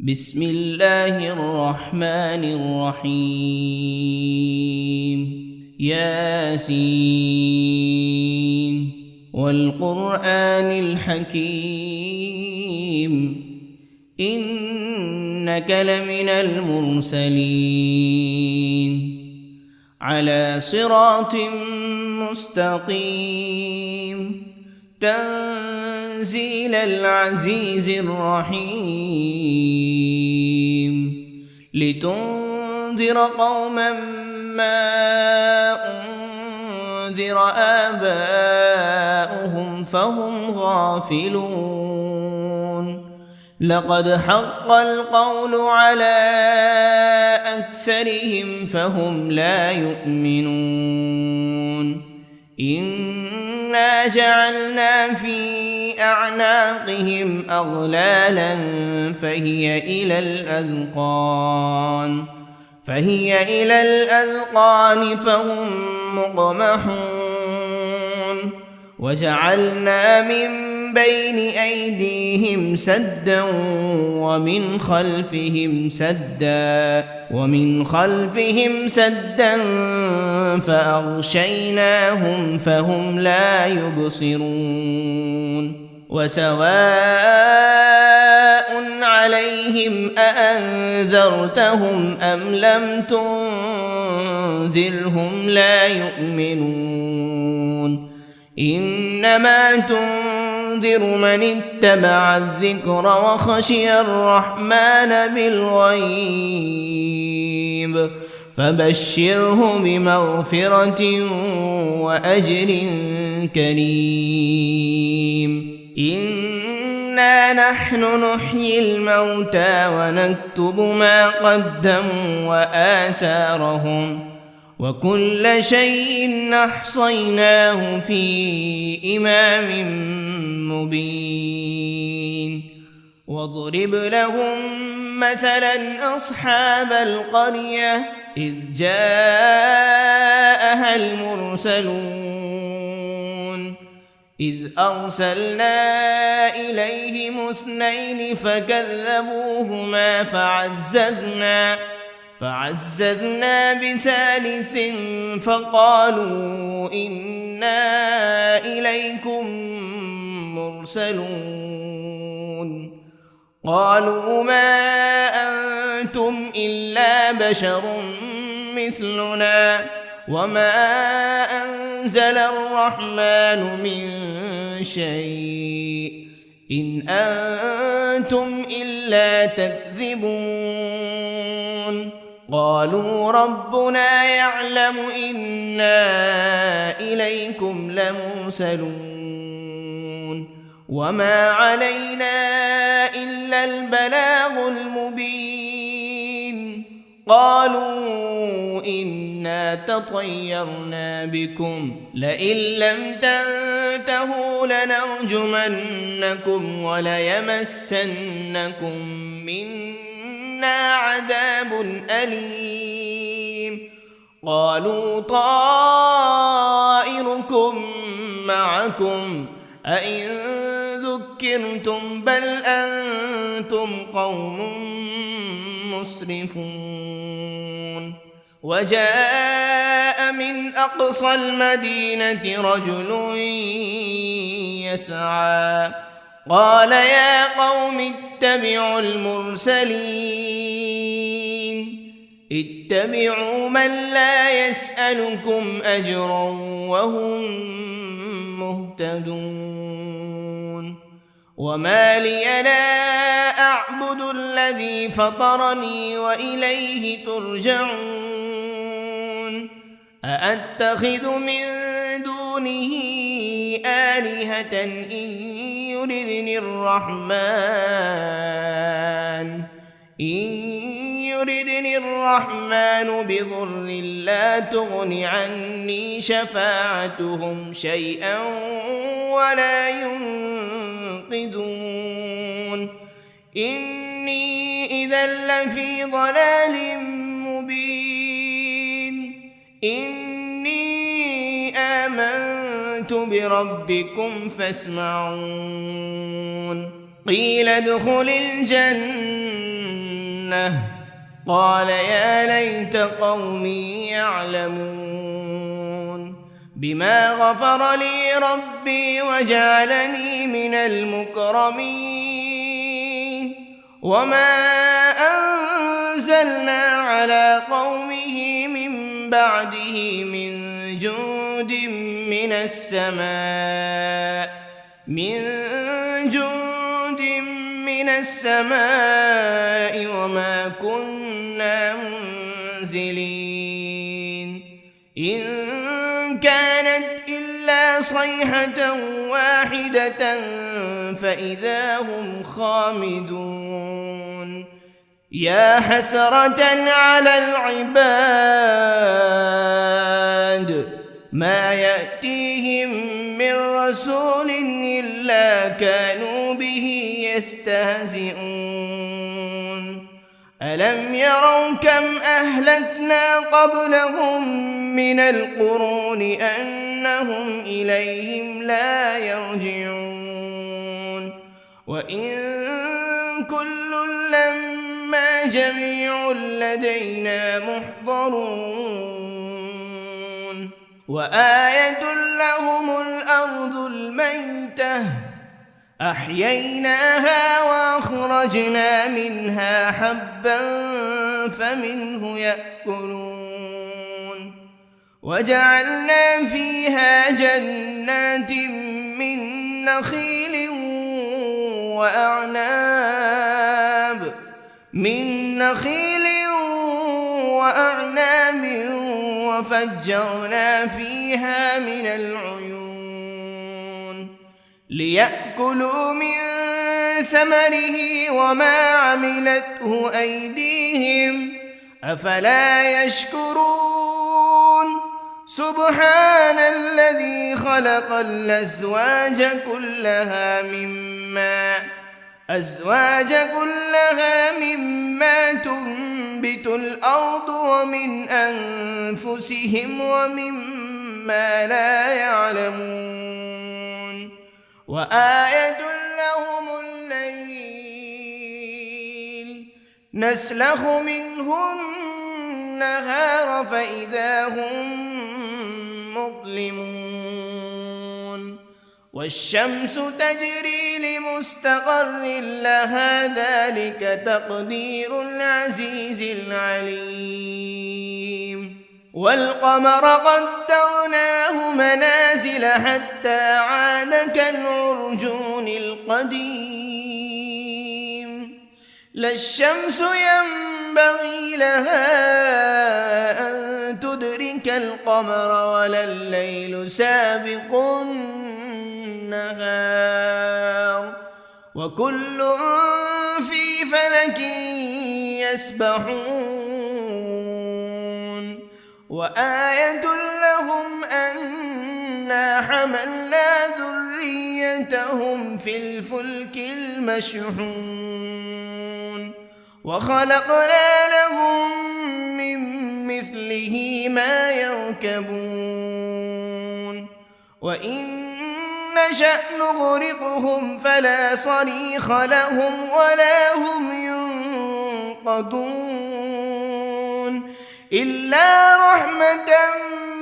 بسم الله الرحمن الرحيم ياسين والقرآن الحكيم إنك لمن المرسلين على صراط مستقيم تنزيل العزيز الرحيم لتنذر قوما ما أنذر آباؤهم فهم غافلون لقد حق القول على أكثرهم فهم لا يؤمنون إنا جعلنا في أعناقهم أغلالا فهي إلى الأذقان فهم مقمحون وجعلنا من بين أيديهم سدا ومن خلفهم سدا فأغشيناهم فهم لا يبصرون وسواء عليهم أأنذرتهم أم لم تنذرهم لا يؤمنون إنما تنذر من اتبع الذكر وخشي الرحمن بالغيب فبشره بمغفرة وأجر كريم إنا نحن نحيي الموتى ونكتب ما قدموا وآثارهم وكل شيء أحصيناه في إمام مبين واضرب لهم مثلا أصحاب القرية إذ جاءها المرسلون إذ أرسلنا إليهم 2 فكذبوهما فعززنا بثالث فقالوا إنا إليكم مرسلون قالوا ما أنتم إلا بشر مثلنا وما أنزل الرحمن من شيء إن أنتم إلا تكذبون قالوا ربنا يعلم إنا إليكم لمرسلون وما علينا إلا البلاغ المبين قالوا إنا تطيرنا بكم لئن لم تنتهوا لنرجمنكم وليمسنكم منا عذاب أليم قالوا طائركم معكم أئن ذكرتم بل أنتم قوم مسرفون وجاء من أقصى المدينة رجل يسعى قال يا قوم اتبعوا المرسلين اتبعوا من لا يسألكم أجرا وهم مهتدون وما لي لا أعبد الذي فطرني وإليه ترجعون أأتخذ من دونه آلهة إن يردني الرحمن بضر لا تغن عني شفاعتهم شيئا ولا ينقذون إني إذا لفي ضلال مبين إني آمنت بربكم فاسمعون قيل ادخل الجنة لأغوينه قال يا ليت قومي يعلمون بما غفر لي ربي وجعلني من المكرمين وما أنزلنا على قومه من بعده من جند من السماء وما كنا منزلين إن كانت إلا صيحة واحدة فإذا هم خامدون يا حسرة على العباد ما يأتيهم من رسول إلا كانوا به يستهزئون ألم يروا كم أهلكنا قبلهم من القرون أنهم إليهم لا يرجعون وإن كل لما جميع لدينا محضرون وآية لهم الأرض الميتة أحييناها وأخرجنا منها حبا فمنه يأكلون وجعلنا فيها جنات من نخيل وأعناب وفجرنا فيها من العيون ليأكلوا من ثمره وما عملته أيديهم أفلا يشكرون سبحان الذي خلق الأزواج كلها مما تنبت الأرض ومن أنفسهم ومما لا يعلمون وآية لهم الليل نسلخ منه النهار فإذا هم مظلمون والشمس تجري لمستقر لها ذلك تقدير العزيز العليم والقمر قدرناه منازل حتى عاد كالعرجون القديم لا الشمس ينبغي لها أن تدرك القمر ولا الليل سابق النهار وكل في فلك يسبحون وآية لهم أنا حملنا ذريتهم في الفلك المشحون وخلقنا لهم من مثله ما يركبون وإن نشأ نغرقهم فلا صريخ لهم ولا هم ينقذون إلا رحمة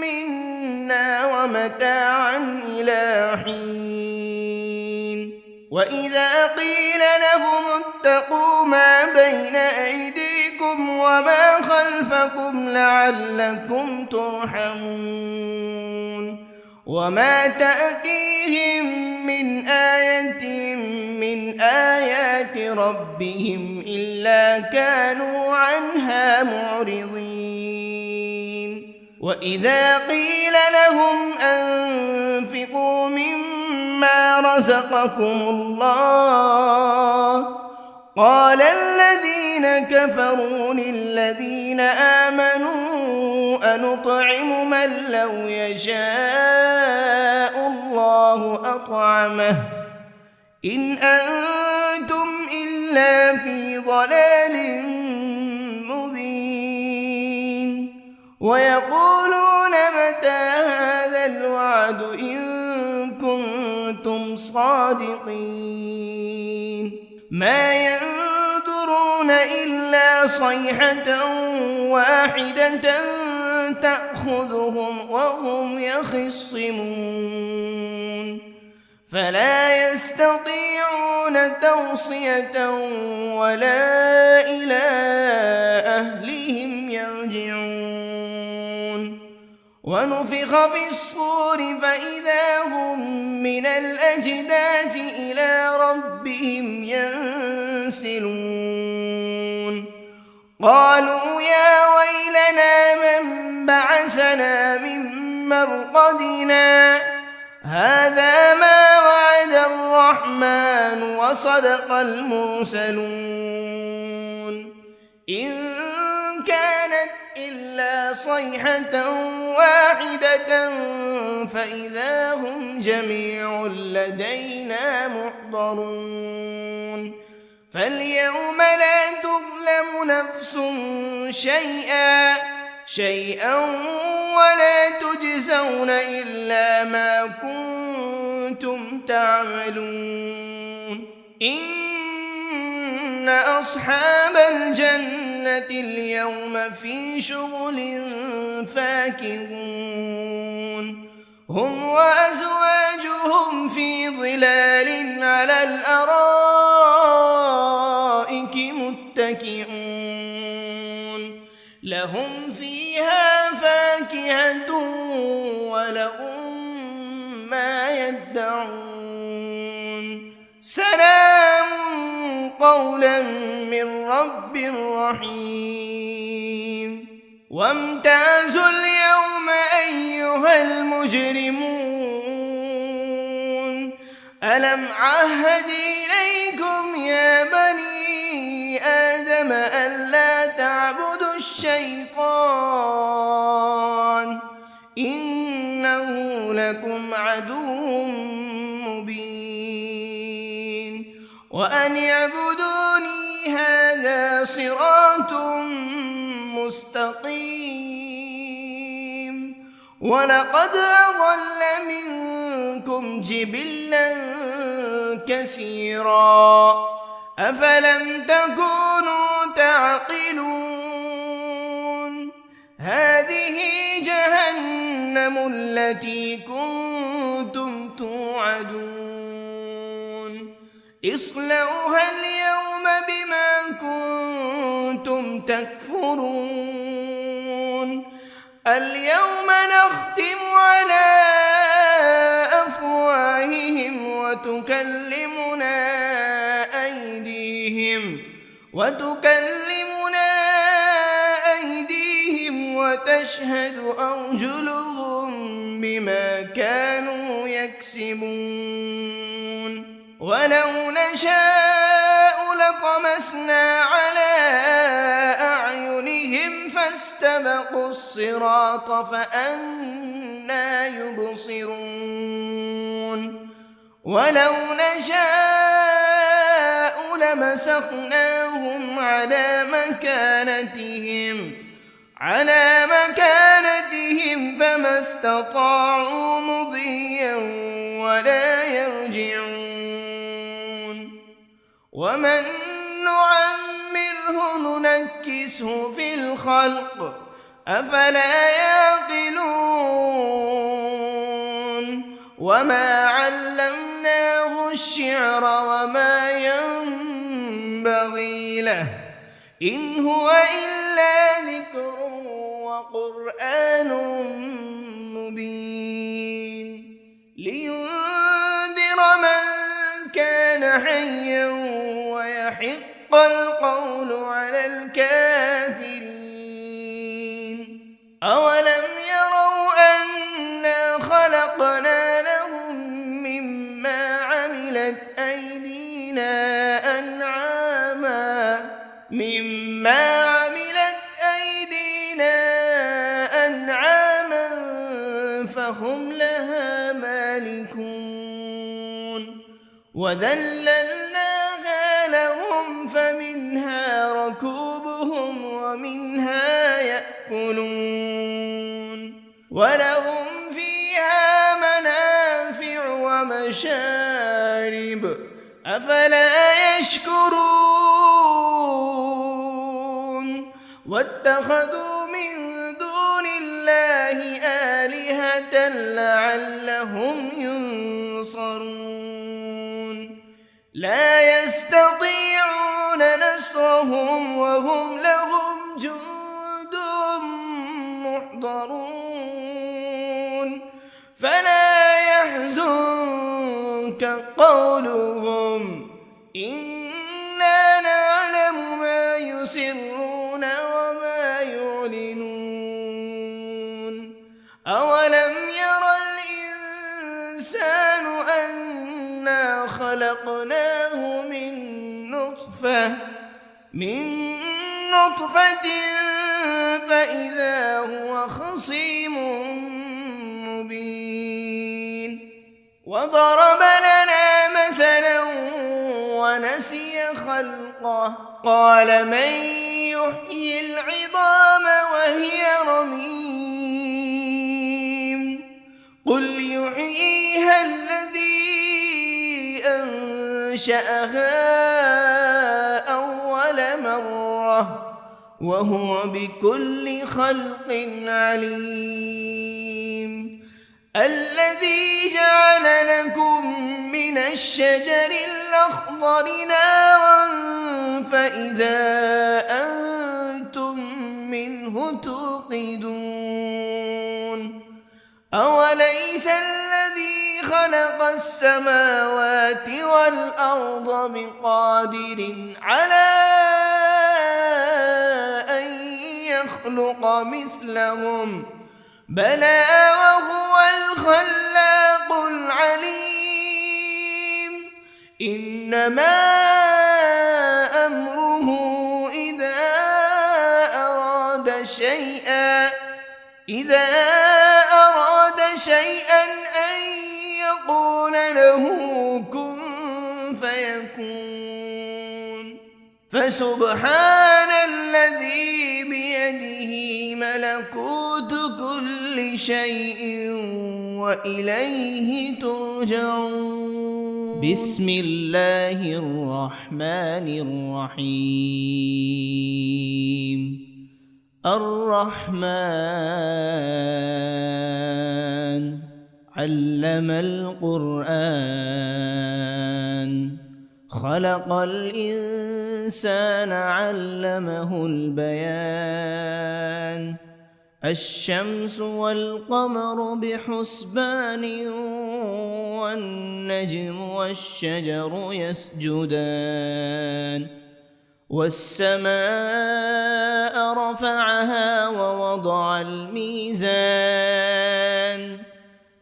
منا ومتاعا إلى حين وإذا قيل لهم اتقوا ما بين أيديكم وما خلفكم لعلكم ترحمون وما تأتيهم من آية من آيات ربهم إلا كانوا عنها معرضين وإذا قيل لهم أنفقوا مما رزقكم الله قال الذين كفروا للذين آمنوا أنطعم من لو يشاء الله أطعمه إن أنتم إلا في ضلال مبين ويقولون متى هذا الوعد إن كنتم صادقين ما ينظرون إلا صيحة واحدة تأخذهم وهم يخصمون فلا يستطيعون توصية ولا إلى أهلهم يرجعون ونفخ في الصور فإذا هم من الأجداث إلى ربهم ينسلون قالوا يا ويلنا من بعثنا من مرقدنا هذا ما وعد الرحمن وصدق المرسلون إن كانت إلا صيحة واحدة فإذا هم جميع لدينا محضرون فاليوم لا تظلم نفس شيئا ولا تجزون إلا ما كنتم تعملون إن أصحاب الجنة اليوم في شغل فاكهون هم وأزواجهم في ظلال على الأرائك متكئون لهم فيها فاكهة ولهم ما يدعون سلام قولا من رب رحيم وامتازوا اليوم أيها المجرمون ألم عهد إليكم يا بني آدم ألا تعبدوا الشيطان إنه لكم عدو مبين وأن اعبدوني هذا صراط مستقيم ولقد أضل منكم جبلا كثيرا أفلم تكونوا تعقلون هذه جهنم التي كنتم توعدون اصلوها اليوم بما كنتم تكفرون اليوم نختم على أفواههم وتكلمنا أيديهم وتشهد أرجلهم بما كانوا يكسبون ولو نشاء لطمسنا على أعينهم فاستبقوا الصراط فأنى يبصرون ولو نشاء لمسخناهم على مكانتهم فما استطاعوا مضيا ولا يرجعون ومن نعمره ننكسه في الخلق أفلا يعقلون وما علمناه الشعر وما ينبغي له إن هو إلا ذكر وقرآن مبين لينذر من كان حيا ويحق القول على الكافرين أولم يروا أنا خلقنا لهم مما عملت أيدينا أنعاما فهم لها مالكون وذللناها لهم فمنها ركوبهم ومنها يأكلون ولهم فيها منافع ومشارب أفلا يشكرون واتخذوا من دون الله آلهة لعلهم ينصرون لا يستطيعون نصرهم وهم لهم جند محضرون فلا يحزنك قولهم إنا نعلم ما يسرون وما يعلنون أولم ير الإنسان أنا خلقناه من نطفة فإذا هو خصيم مبين وضرب لنا مثلا ونسي خلقه قال من يحيي العظام وهي رميم قل يحييها الذي أنشأها أول مرة وهو بكل خلق عليم الذي جعل لكم من الشجر الأخضر نارا فإذا أنتم منه توقدون أوليس الذي خلق السماوات والأرض بقادر على أن يخلق مثلهم بلى وهو الخلاق العليم إنما أمره إذا أراد شيئا أن يقول له كن فيكون فسبحان الذي بيده ملكوت كل شيء وإليه ترجعون بسم الله الرحمن الرحيم الرحمن علم القرآن خلق الإنسان علمه البيان الشمس والقمر بحسبان والنجم والشجر يسجدان والسماء رفعها ووضع الميزان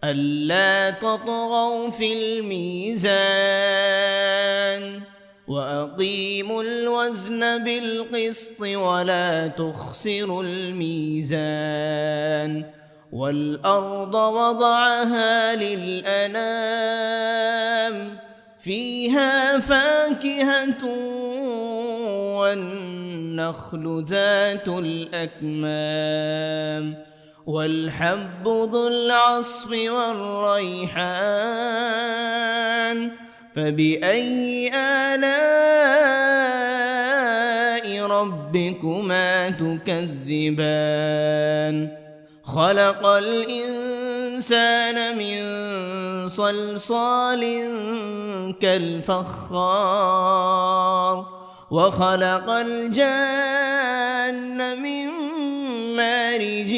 ألا تطغوا في الميزان وأقيموا الوزن بالقسط ولا تخسروا الميزان والأرض وضعها للأنام فيها فاكهة والنخل ذات الأكمام والحب ذو العصف والريحان فبأي آلاء ربكما تكذبان خلق الإنسان من صلصال كالفخار وخلق الجان من مارج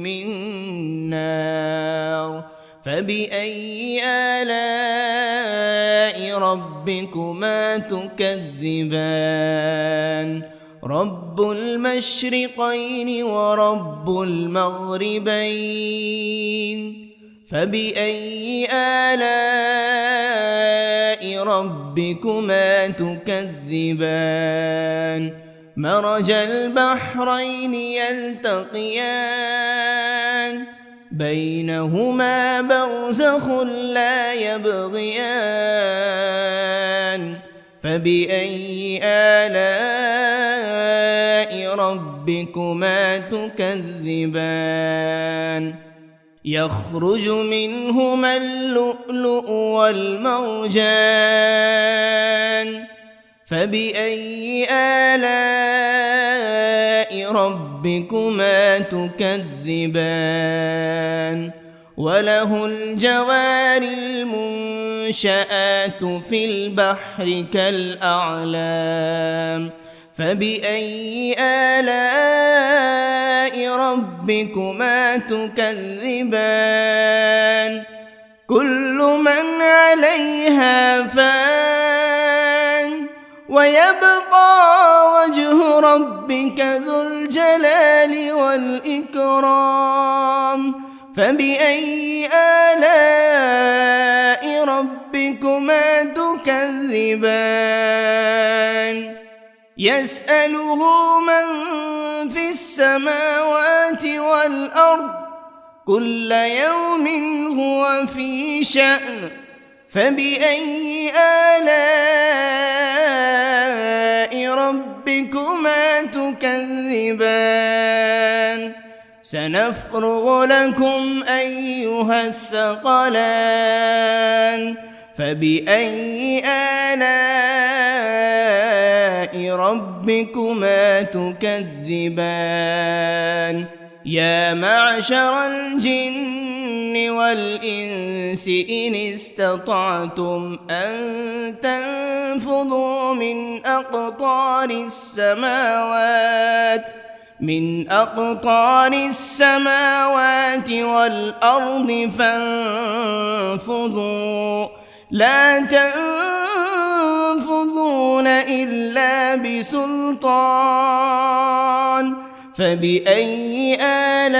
من نار فبأي آلاء ربكما تكذبان رب المشرقين ورب المغربين فبأي آلاء ربكما تكذبان مرج البحرين يلتقيان بينهما برزخ لا يبغيان فبأي آلاء ربكما تكذبان يخرج منهما اللؤلؤ والمرجان فبأي آلاء ربكما تكذبان وله الجوار المنشآت في البحر كالأعلام فبأي آلاء ربكما تكذبان كل من عليها فان ويبقى وجه ربك ذو الجلال والإكرام فبأي آلاء ربكما تكذبان يسأله من في السماوات والأرض كل يوم هو في شأن فبأي آلاء ربكما تكذبان سنفرغ لكم أيها الثقلان فبأي آلاء ربكما تكذبان يا معشر الجن والإنس إن استطعتم أن تنفذوا من أقطار السماوات والأرض فانفذوا لا تنفذون إلا بسلطان فبأي آلاء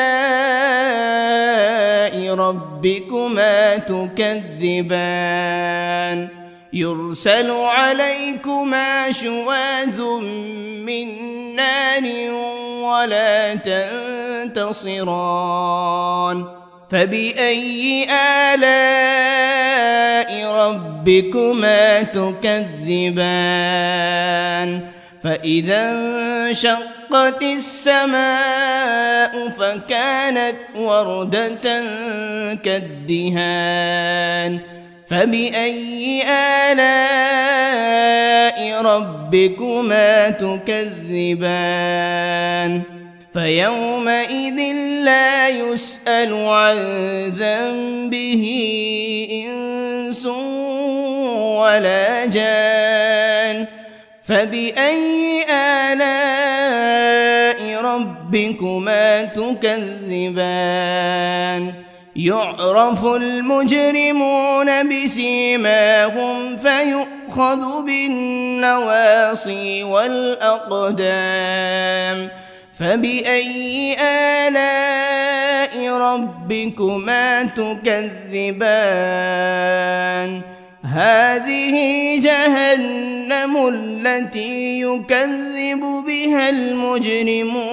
ربكما تكذبان يرسل عليكما شواذ من نار ولا تنتصران فبأي آلاء ربكما تكذبان فإذا انشقت السماء فكانت وردة كالدهان فبأي آلاء ربكما تكذبان فيومئذ لا يسأل عن ذنبه إنس ولا جان فبأي آلاء ربكما تكذبان يعرف المجرمون بسيماهم فيؤخذ بالنواصي والأقدام فبأي آلاء ربكما تكذبان هذه جهنم التي يكذب بها المجرمون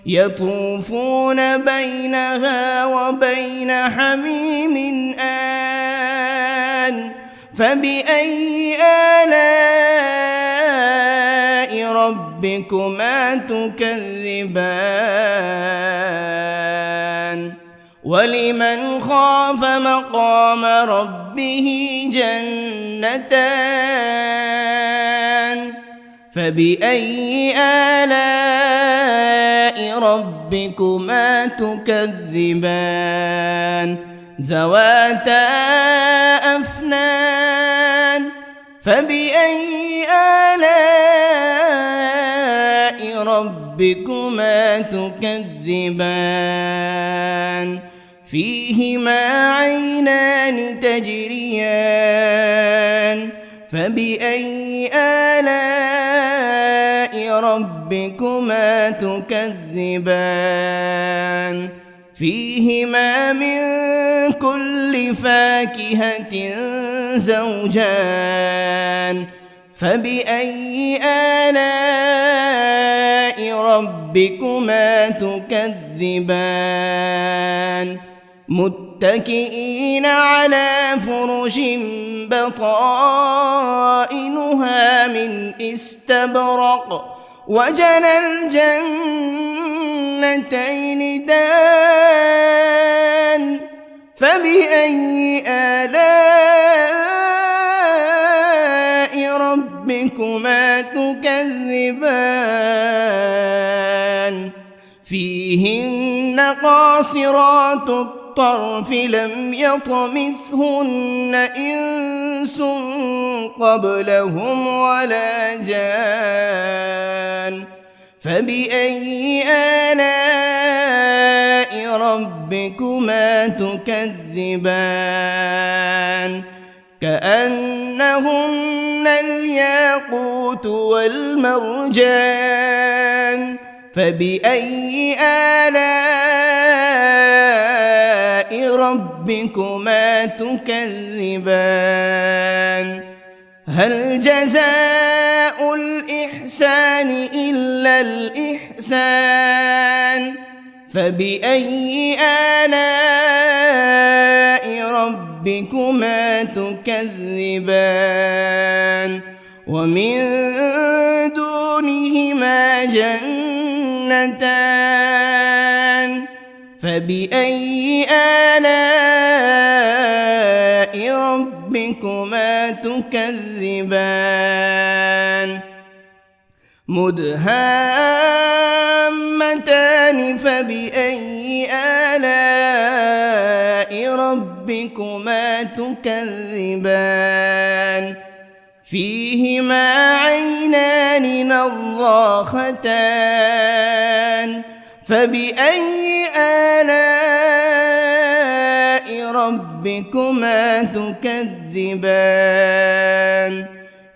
يطوفون بينها وبين حميم آن فبأي آلاء ربكما تكذبان ولمن خاف مقام ربه جنتان فبأي آلاء ربكما تكذبان ذواتا أفنان فبأي آلاء ربكما تكذبان فيهما عينان تجريان فبأي آلاء ربكما تكذبان فيهما من كل فاكهة زوجان فبأي آلاء ربكما تكذبان متكئين على فرش بطائنها من استبرق وجنى الجنتين دان فبأي آلاء ربكما ربكما تكذبان فيهن قاصرات الطرف لم يطمثهن إنس قبلهم ولا جان فبأي آلاء ربكما تكذبان كأنهن الياقوت والمرجان فبأي آلاء ربكما تكذبان هل جزاء الإحسان إلا الإحسان فبأي آلاء ربكما تكذبان ومن دونهما جنتان فبأي آلاء ربكما تكذبان مدهامتان فبأي آلاء ربكما تكذبان فيهما عينان نضاختان فبأي آلاء ربكما تكذبان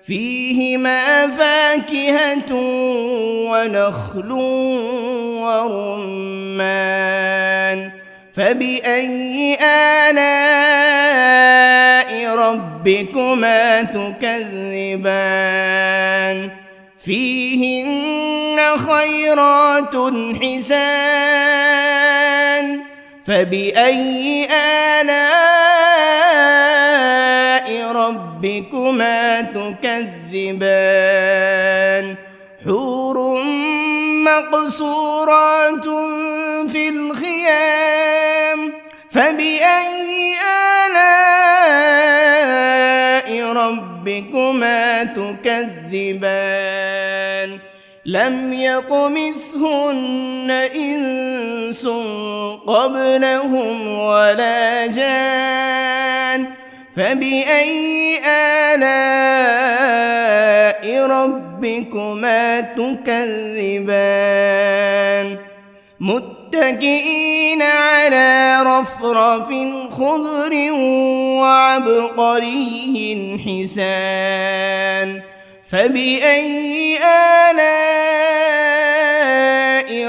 فيهما فاكهة ونخل ورمان فبأي آلاء ربكما تكذبان فيهن خيرات حسان فبأي آلاء ربكما تكذبان حور مقصورات في الخيام فبأي آلاء ربكما تكذبان لم يطمثهن إنس قبلهم ولا جان فبأي آلاء ربكما تكذبان متكئين على رفرف خضر وعبقري حسان فبأي آلاء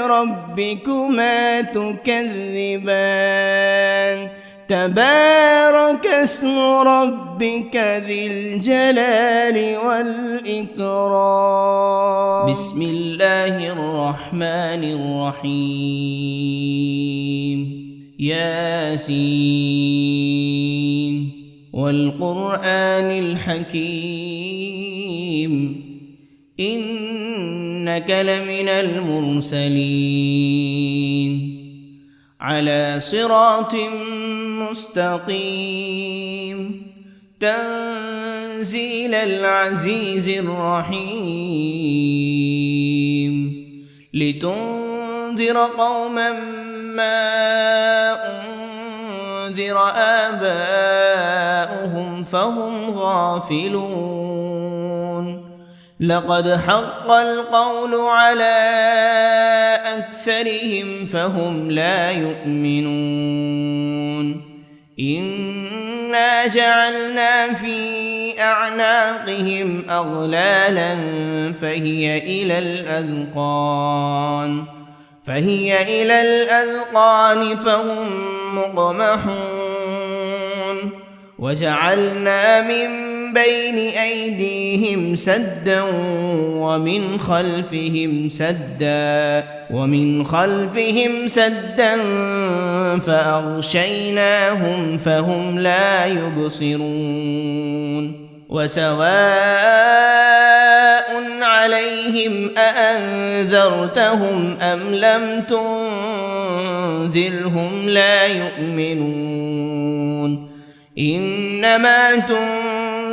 ربكما تكذبان تبارك اسم ربك ذي الجلال والإكرام بسم الله الرحمن الرحيم ياسين والقرآن الحكيم إنك لمن المرسلين على صراط مستقيم تنزيل العزيز الرحيم لتنذر قوما ما أنذر آباؤهم فهم غافلون لقد حق القول على أكثرهم فهم لا يؤمنون إنا جعلنا في أعناقهم أغلالا فهي إلى الأذقان فهم مقمحون وجعلنا من بين أيديهم سدا ومن خلفهم سدا فأغشيناهم فهم لا يبصرون وسواء عليهم أأنذرتهم أم لم تنذرهم لا يؤمنون إنما تنذر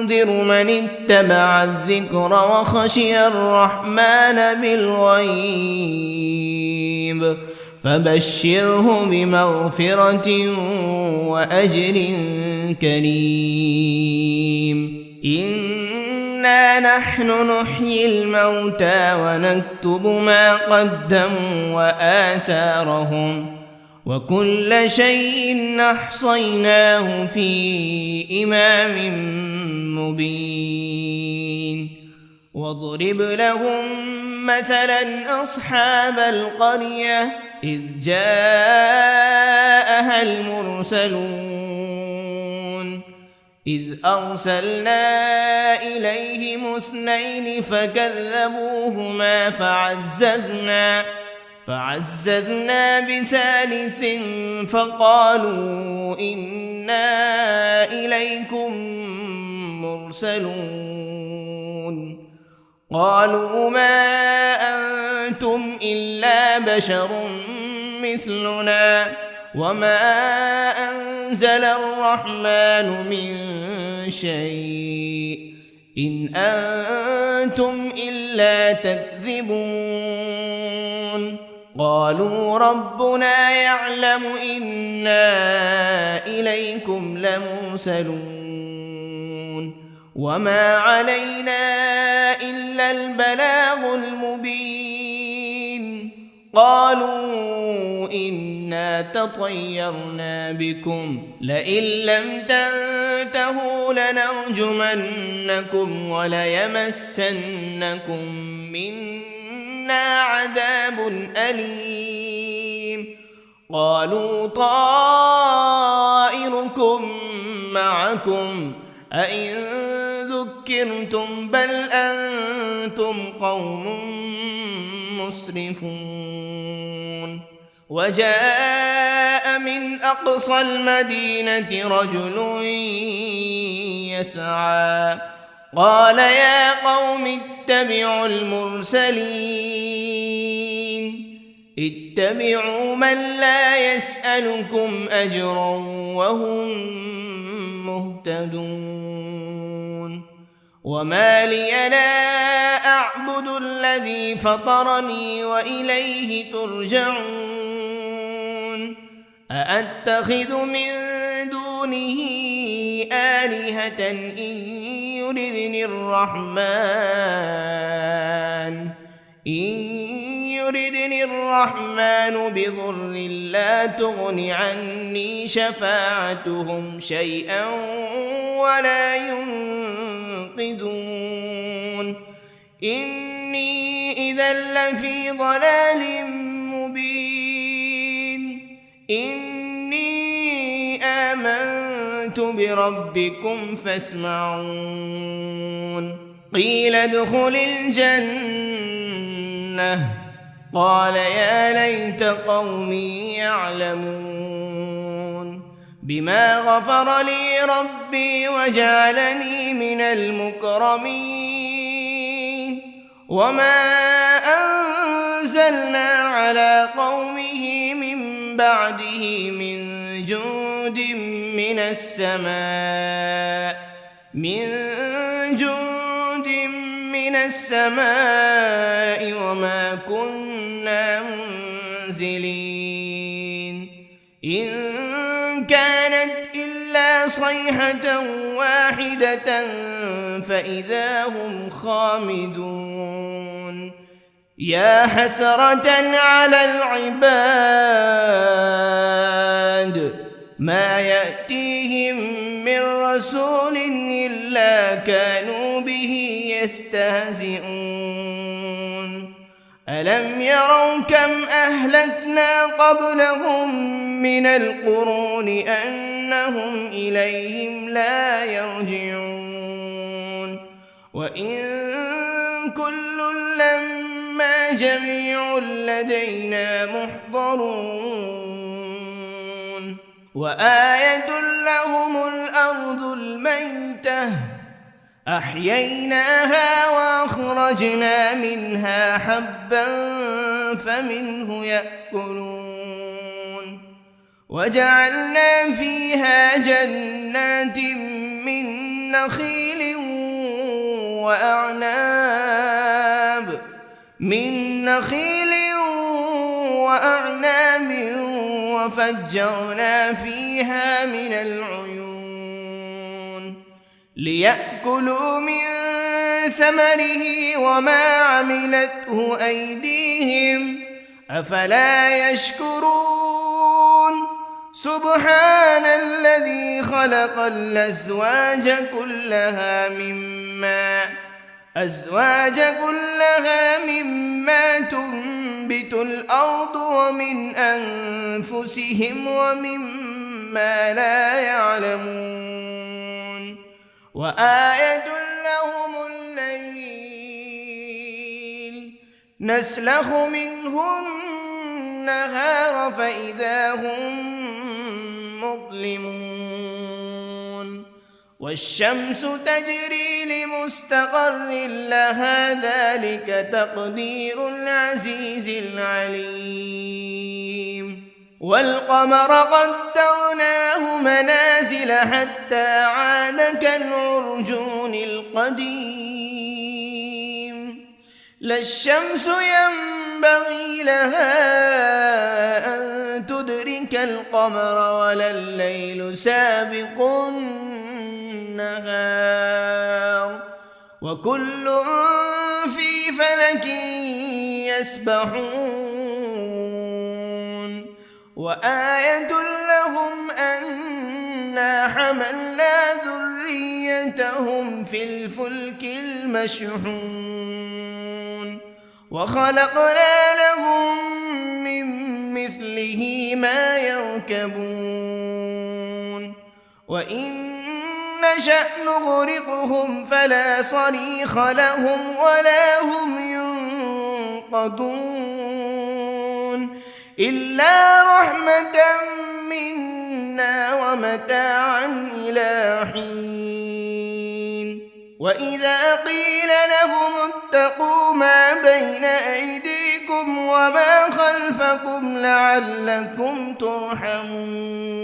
تنذر من اتبع الذكر وخشي الرحمن بالغيب فبشره بمغفرة وأجر كريم إنا نحن نحيي الموتى ونكتب ما قدموا وآثارهم وكل شيء أحصيناه في إمام مبين واضرب لهم مثلا أصحاب القرية إذ جاءها المرسلون إذ أرسلنا إليهم 2 فكذبوهما فعززنا بثالث فقالوا إنا إليكم مرسلون قالوا ما أنتم إلا بشر مثلنا وما أنزل الرحمن من شيء إن أنتم إلا تكذبون قالوا ربنا يعلم إنا إليكم لمرسلون وما علينا إلا البلاغ المبين قالوا إنا تطيرنا بكم لئن لم تنتهوا لنرجمنكم وليمسنكم منا عذاب أليم قالوا طائركم معكم أئن ذكرتم بل أنتم قوم مسرفون وجاء من أقصى المدينة رجل يسعى قال يا قوم اتبعوا المرسلين اتبعوا من لا يسألكم أجرا وهم مهتدون وما لي لا أعبد الذي فطرني وإليه ترجعون أأتخذ من دونه آلهة إن يردني الرحمن بضر لا تغن عني شفاعتهم شيئا ولا ينقذون إني إذا لفي ضلال مبين إني آمنت بربكم فاسمعون قيل ادخل الجنة قال يا ليت قومي يعلمون بما غفر لي ربي وجعلني من المكرمين وما أنزلنا على قومه من بعده من جند من السماء وما كنا منزلين إن كانت إلا صيحة واحدة فإذا هم خامدون يا حسرة على العباد ما يأتيهم من رسول إلا كانوا به يستهزئون ألم يروا كم أهلكنا قبلهم من القرون أنهم إليهم لا يرجعون وإن كل لما جميع لدينا محضرون وآية لهم الأرض الميتة أحييناها وأخرجنا منها حبا فمنه يأكلون وجعلنا فيها جنات من نخيل وأعناب من نخيل وأعناب وفجرنا فيها من العيون ليأكلوا من ثمره وما عملته أيديهم أفلا يشكرون سبحان الذي خلق الأزواج كلها مما تنبت الأرض ومن أنفسهم ومما لا يعلمون وآية لهم الليل نسلخ منه النهار فإذا هم مظلمون والشمس تجري لمستقر لها ذلك تقدير العزيز العليم والقمر قدرناه منازل حتى عاد كالعرجون القديم لا الشمس ينبغي لها أن تدرك القمر ولا الليل سابق النهار وكل في فلك يسبحون وآية لهم أنا حملنا ذريتهم في الفلك المشحون وخلقنا لهم من مثله ما يركبون وإن نشأ نغرقهم فلا صريخ لهم ولا هم ينقذون إلا رحمة منا ومتاعا إلى حين وإذا قيل لهم اتقوا ما بين أيديكم وما خلفكم لعلكم ترحمون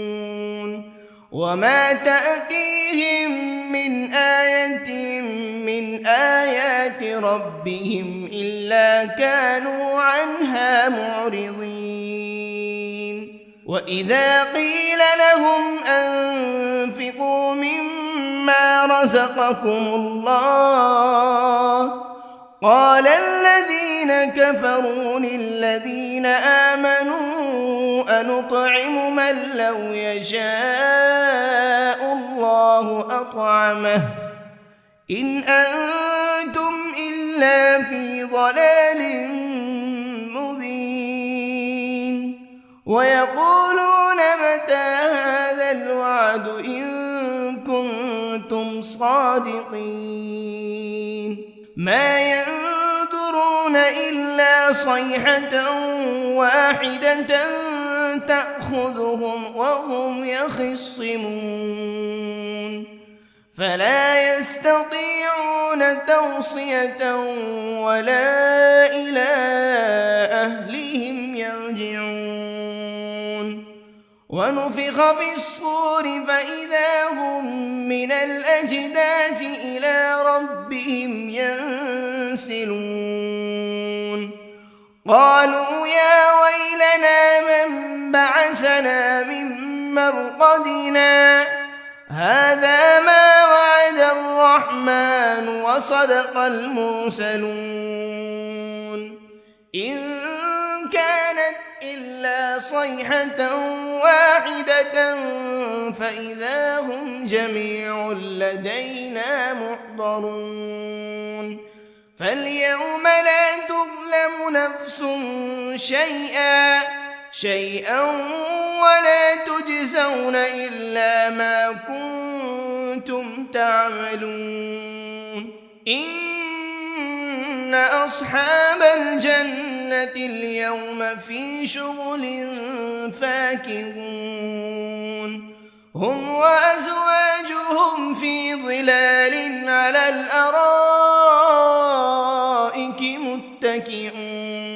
وما تأتيهم من آية من آيات ربهم إلا كانوا عنها معرضين وإذا قيل لهم أنفقوا مما رزقكم الله قال الذين كفروا للذين آمنوا أنطعم من لو يشاء الله أطعمه إن أنتم إلا في ضلال مبين ويقولون متى هذا الوعد إن كنتم صادقين ما ينظرون إلا صيحة واحدة تأخذهم وهم يخصمون فلا يستطيعون توصية ولا إلى أهلهم يرجعون ونفخ بالصور فإذا هم من الأجداث إلى ربهم ينسلون قالوا يا ويلنا من بعثنا من مرقدنا هذا ما وعد الرحمن وصدق المرسلون إن كانت إلا صيحة واحدة فإذا هم جميع لدينا محضرون فاليوم لا تظلم نفس شيئا ولا تجزون إلا ما كنتم تعملون إن أصحاب الجنة اليوم في شغل فاكهون هم وأزواجهم في ظلال على الأرائك متكئون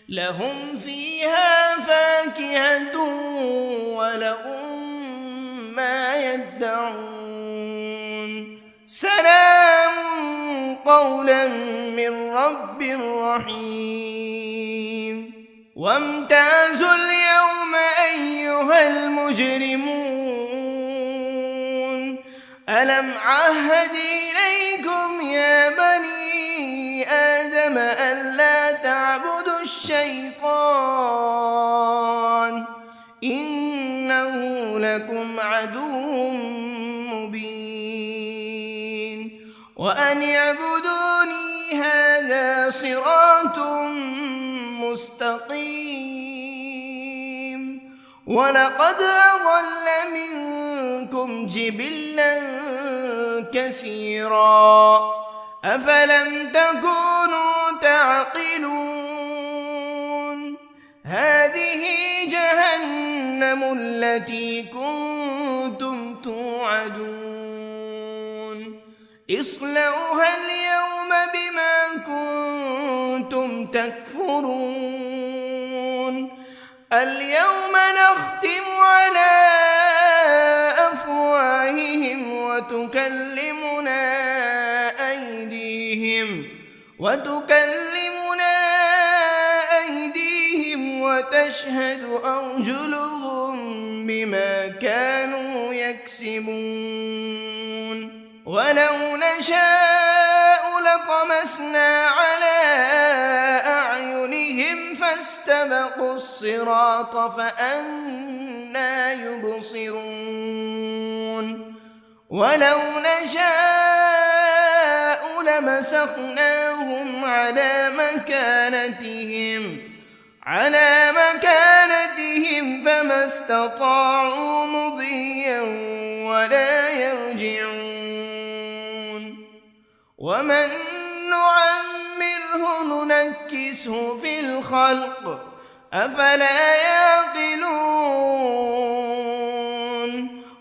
لهم فيها فاكهة ولهم ما يدعون سلام قولا من رب رحيم وامتازوا اليوم أيها المجرمون ألم عهد إليكم يا بني آدم ألا تعبدوا الشيطان إنه لكم عدو مبين وأن اعبدوني هذا صراط مستقيم ولقد أضل منكم جبلا كثيرا أفلم تكونوا تعقلون هذه جهنم التي كنتم توعدون اصلوها اليوم بما كنتم تكفرون اليوم نختم على أفواههم وتكلمنا أيديهم وتشهد أرجلهم بما كانوا يكسبون ولو نشاء لطمسنا على أعينهم فاستبقوا الصراط فأنى يبصرون ولو نشاء لمسخناهم على مكانتهم فما استطاعوا مضيا ولا يرجعون ومن نعمره ننكسه في الخلق أفلا يعقلون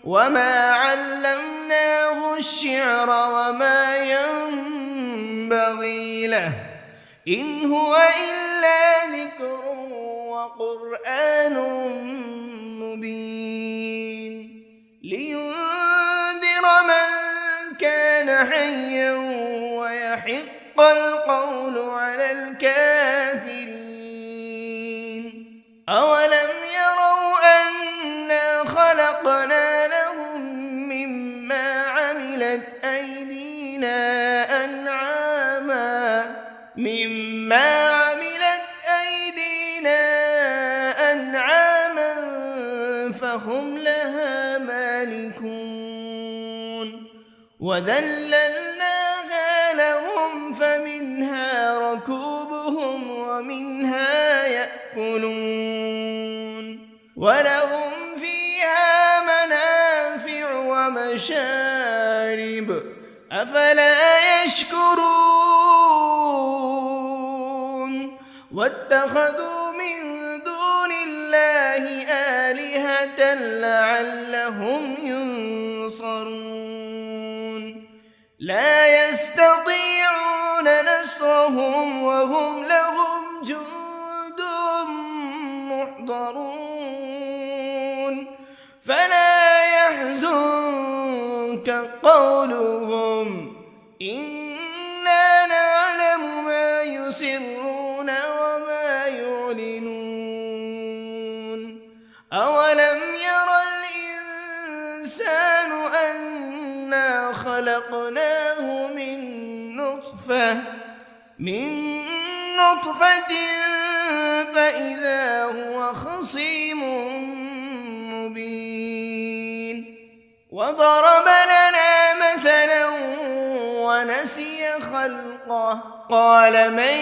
وما علمناه الشعر وما ينبغي له إن هو إلا ذكر وقرآن مبين لينذر من كان حيا ويحق القول على الكافرين أولم يروا أنا خلقنا لهم مما عملت أيدينا أنعاما فهم لها مالكون وذللناها لهم فمنها ركوبهم ومنها يأكلون ولهم فيها منافع ومشارب أفلا يشكرون واتخذوا من دون الله آلهة لعلهم ينصرون لا يستطيعون نصرهم وهم لهم جند محضرون فلا يحزنك قولهم إنا نعلم ما يسرون وما يعلنون أولم ير الإنسان أنا خلقناه من نطفة فإذا هو خصيم مبين وضرب لنا مثلا ونسي خلقه قال من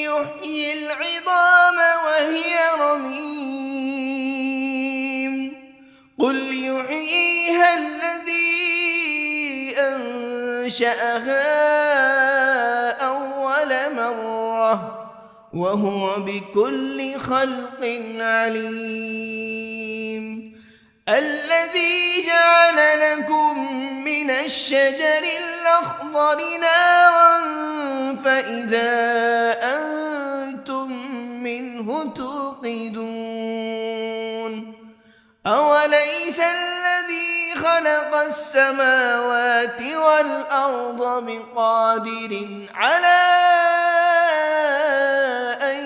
يحيي العظام وهي رميم قل يحييها الذي أنشأها أول مرة وهو بكل خلق عليم الذي جعل لكم من الشجر الأخضر نارا فإذا أنتم منه توقدون أوليس الذي خلق السماوات والأرض بقادر على أن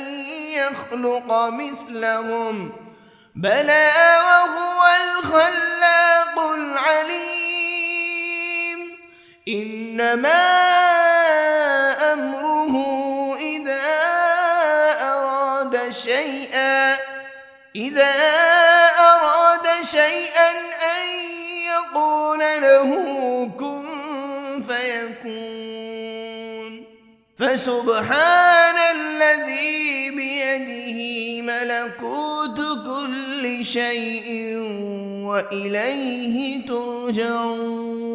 يخلق مثلهم بلى وهو الخلاق العليم إنما أمره إذا أراد شيئا أن يقول له كن فيكون فسبحان الذي بيده ملكوت كل شيء وإليه ترجعون.